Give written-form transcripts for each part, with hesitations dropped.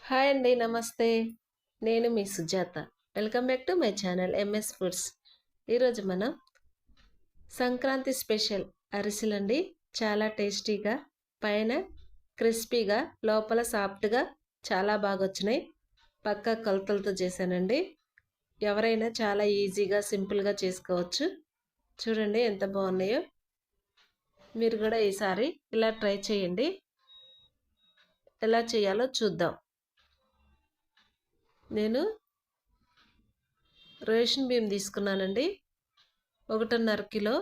Hi అండి, నమస్తే. నేను మీ Sujatha. Welcome back to my channel MS foods. ఈరోజు మనం సంక్రాంతి స్పెషల్ అరిసెలండి. చాలా టేస్టీగా, పైన క్రిస్పీగా, లోపల సాఫ్ట్గా చాలా బాగా వచ్చినాయి. పక్కా కొలతలతో చేశానండి. ఎవరైనా చాలా ఈజీగా, సింపుల్గా చేసుకోవచ్చు. చూడండి ఎంత బాగున్నాయో. మీరు కూడా ఈసారి ఇలా ట్రై చేయండి. ఎలా చేయాలో చూద్దాం. నేను రేషన్ బియ్యం తీసుకున్నానండి. 1.5 కిలో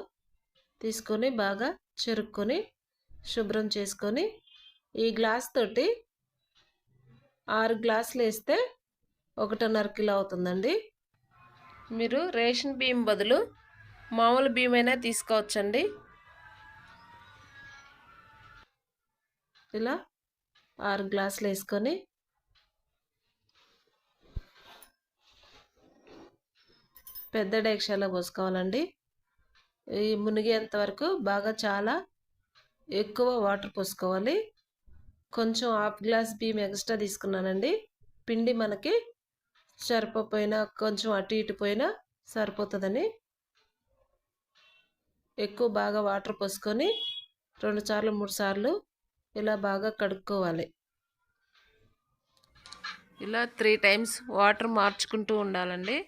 తీసుకొని బాగా చెరుక్కొని శుభ్రం చేసుకొని ఈ గ్లాస్ తోటి 6 గ్లాసులు వేస్తే 1.5 కిలో అవుతుందండి. మీరు రేషన్ బియ్యం బదులు మామూలు బియ్యమైనా తీసుకోవచ్చండి. ఇలా 6 గ్లాసులు వేసుకొని పెద్ద డేక్షాలో పోసుకోవాలండి. ఈ మునిగేంత వరకు బాగా చాలా ఎక్కువ వాటర్ పోసుకోవాలి. కొంచెం హాఫ్ గ్లాస్ బియ్యం ఎక్స్ట్రా తీసుకున్నానండి. పిండి మనకి సరిపోయినా కొంచెం అటు ఇటు పోయినా సరిపోతుందని ఎక్కువ బాగా వాటర్ పోసుకొని 2 సార్లు 3 సార్లు ఇలా బాగా కడుక్కోవాలి. ఇలా 3 టైమ్స్ వాటర్ మార్చుకుంటూ ఉండాలండి.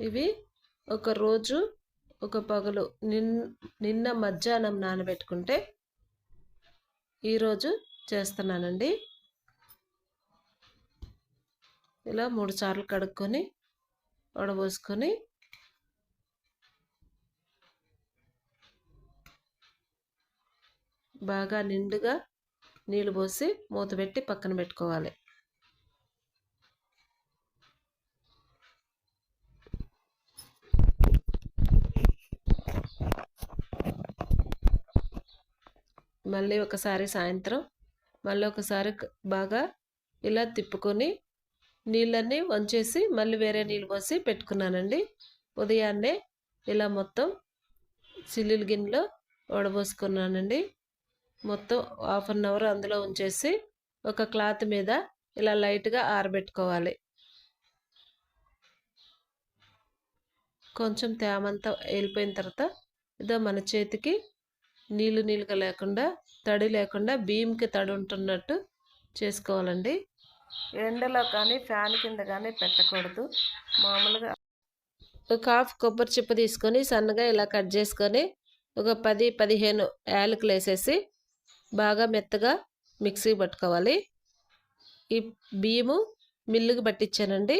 ఇవి ఒక రోజు ఒక పగలు నిన్న మధ్యాహ్నం నానబెట్టుకుంటే ఈరోజు చేస్తున్నానండి. ఇలా 3 సార్లు కడుక్కొని వడబోసుకొని బాగా నిండుగా నీళ్ళు పోసి మూత పెట్టి పక్కన పెట్టుకోవాలి. మళ్ళీ ఒకసారి సాయంత్రం మళ్ళీ ఒకసారి బాగా ఇలా తిప్పుకొని నీళ్ళన్నీ వంచేసి మళ్ళీ వేరే నీళ్ళు పోసి పెట్టుకున్నానండి. ఉదయాన్నే ఇలా మొత్తం సిల్లుల గిన్నెలో వడబోసుకున్నానండి. మొత్తం 1/2 అవర్ అందులో ఉంచేసి ఒక క్లాత్ మీద ఇలా లైట్గా ఆరబెట్టుకోవాలి. కొంచెం తేమంతా వెళ్ళిపోయిన తర్వాత ఇదో మన చేతికి నీళ్ళుగా లేకుండా, తడి లేకుండా బియ్యంకి తడి ఉంటున్నట్టు చేసుకోవాలండి. ఎండలో కానీ ఫ్యాన్ కింద కానీ పెట్టకూడదు. మామూలుగా ఒక హాఫ్ కొబ్బరి చిప్ప తీసుకొని సన్నగా ఇలా కట్ చేసుకొని ఒక 10-15 యాలకులు వేసేసి బాగా మెత్తగా మిక్సీ పట్టుకోవాలి. ఈ బియ్యము మిల్లుకి పట్టించానండి.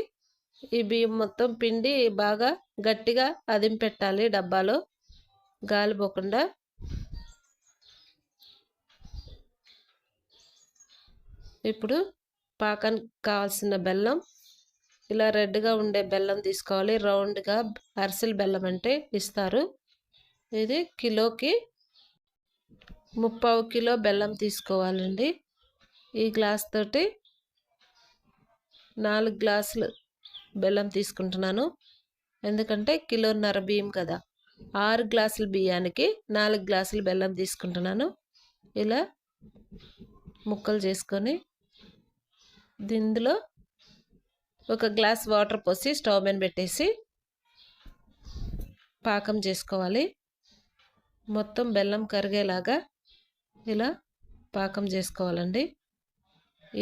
ఈ బియ్యం మొత్తం పిండి బాగా గట్టిగా అదింపెట్టాలి డబ్బాలో, గాలి పోకుండా. ఇప్పుడు పాకానికి కావాల్సిన బెల్లం, ఇలా రెడ్గా ఉండే బెల్లం తీసుకోవాలి. రౌండ్గా అరిసెల బెల్లం అంటే ఇస్తారు. ఇది కిలోకి 3/4 కిలో బెల్లం తీసుకోవాలండి. ఈ గ్లాస్ తోటి 4 గ్లాసులు బెల్లం తీసుకుంటున్నాను. ఎందుకంటే 1.5 కిలో బియ్యం కదా, 6 గ్లాసుల బియ్యానికి 4 గ్లాసులు బెల్లం తీసుకుంటున్నాను. ఇలా ముక్కలు చేసుకొని దీనిలో ఒక గ్లాస్ వాటర్ పోసి స్టవ్ మీద పెట్టేసి పాకం చేసుకోవాలి. మొత్తం బెల్లం కరిగేలాగా ఇలా పాకం చేసుకోవాలండి.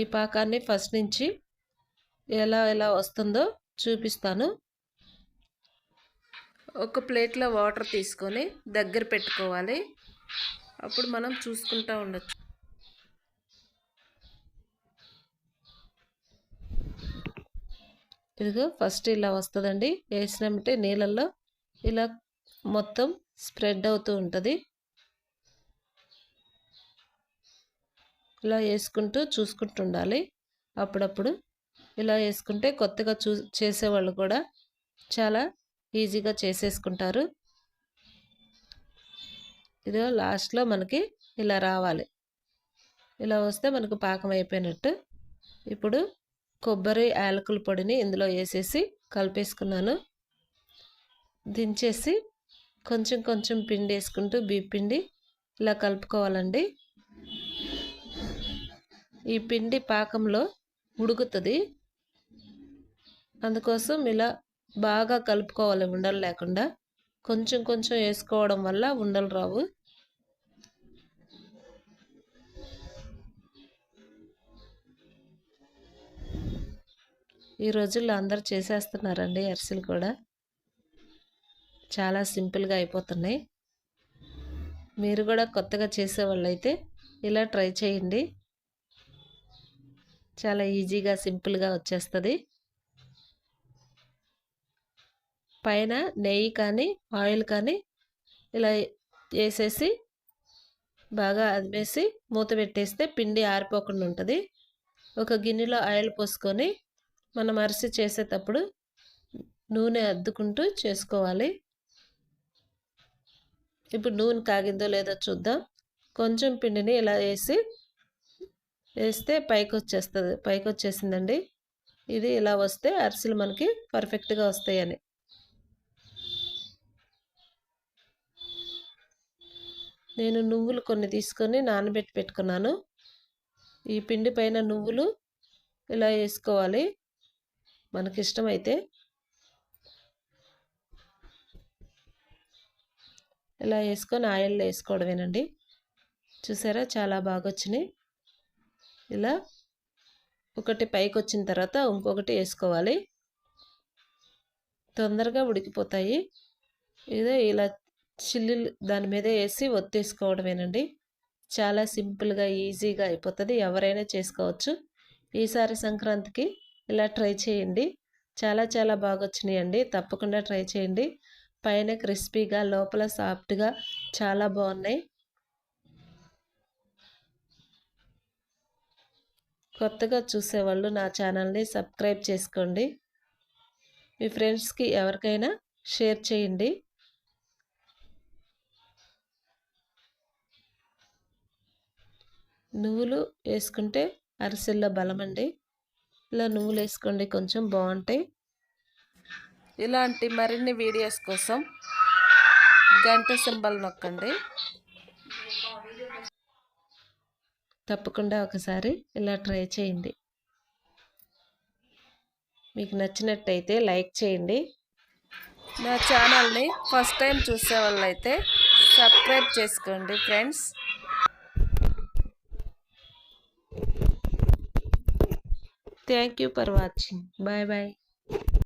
ఈ పాకాన్ని ఫస్ట్ నుంచి ఎలా వస్తుందో చూపిస్తాను. ఒక ప్లేట్లో వాటర్ తీసుకొని దగ్గర పెట్టుకోవాలి. అప్పుడు మనం చూసుకుంటూ ఉండొచ్చు. ఇదిగో ఫస్ట్ ఇలా వస్తుందండి. వేసినామంటే నీళ్ళల్లో ఇలా మొత్తం స్ప్రెడ్ అవుతూ ఉంటుంది. ఇలా వేసుకుంటూ చూసుకుంటూ ఉండాలి. అప్పుడప్పుడు ఇలా వేసుకుంటే కొత్తగా చేసేవాళ్ళు కూడా చాలా ఈజీగా చేసేసుకుంటారు. ఇదిగో లాస్ట్లో మనకి ఇలా రావాలి. ఇలా వస్తే మనకు పాకం అయిపోయినట్టు. ఇప్పుడు కొబ్బరి యాలకుల పొడిని ఇందులో వేసేసి కలిపేసుకున్నాను. దించేసి కొంచెం కొంచెం పిండి వేసుకుంటూ బియ్యం పిండి ఇలా కలుపుకోవాలండి. ఈ పిండి పాకంలో ఉడుకుతుంది. అందుకోసం ఇలా బాగా కలుపుకోవాలి ఉండలు లేకుండా. కొంచెం కొంచెం వేసుకోవడం వల్ల ఉండలు రావు. ఈ రోజుల్లో అందరూ చేసేస్తున్నారండి అరిసెలు కూడా. చాలా సింపుల్గా అయిపోతున్నాయి. మీరు కూడా కొత్తగా చేసేవాళ్ళు అయితే ఇలా ట్రై చేయండి. చాలా ఈజీగా సింపుల్గా వచ్చేస్తుంది. పైన నెయ్యి కానీ ఆయిల్ కానీ ఇలా వేసేసి బాగా అదిమేసి మూత పెట్టేస్తే పిండి ఆరిపోకుండా ఉంటుంది. ఒక గిన్నెలో ఆయిల్ పోసుకొని మనం అరిసె చేసేటప్పుడు నూనె అద్దుకుంటూ చేసుకోవాలి. ఇప్పుడు నూనె కాగిందో లేదో చూద్దాం. కొంచెం పిండిని ఇలా వేస్తే పైకి వచ్చేసిందండి. ఇది ఇలా వస్తే అరిసెలు మనకి పర్ఫెక్ట్గా వస్తాయని. నేను నువ్వులు కొన్ని తీసుకొని నానబెట్టి పెట్టుకున్నాను. ఈ పిండి పైన నువ్వులు ఇలా వేసుకోవాలి మనకిష్టమైతే. ఇలా వేసుకొని ఆయిల్లో వేసుకోవడమేనండి. చూసారా చాలా బాగా వచ్చినాయి. ఇలా ఒకటి పైకి వచ్చిన తర్వాత ఇంకొకటి వేసుకోవాలి. తొందరగా ఉడికిపోతాయి. ఇలా చిల్లులు దాని మీద వేసి ఒత్తేసుకోవడమేనండి. చాలా సింపుల్గా ఈజీగా అయిపోతుంది. ఎవరైనా చేసుకోవచ్చు. ఈసారి సంక్రాంతికి ఇలా ట్రై చేయండి. చాలా చాలా బాగా వచ్చినాయండి. తప్పకుండా ట్రై చేయండి. పైన క్రిస్పీగా లోపల సాఫ్ట్గా చాలా బాగున్నాయి. కొత్తగా చూసేవాళ్ళు నా ఛానల్ని సబ్స్క్రైబ్ చేసుకోండి. మీ ఫ్రెండ్స్కి ఎవరికైనా షేర్ చేయండి. నువ్వులు వేసుకుంటే అరిసెల్లో బలమండి. ఇలా నువ్వులు వేసుకోండి, కొంచెం బాగుంటాయి. ఇలాంటి మరిన్ని వీడియోస్ కోసం గంట సింబల్ నొక్కండి. తప్పకుండా ఒకసారి ఇలా ట్రై చేయండి. మీకు నచ్చినట్టయితే లైక్ చేయండి. నా ఛానల్ని ఫస్ట్ టైం చూసే వాళ్ళైతే సబ్స్క్రైబ్ చేసుకోండి friends. Thank you for watching. Bye bye.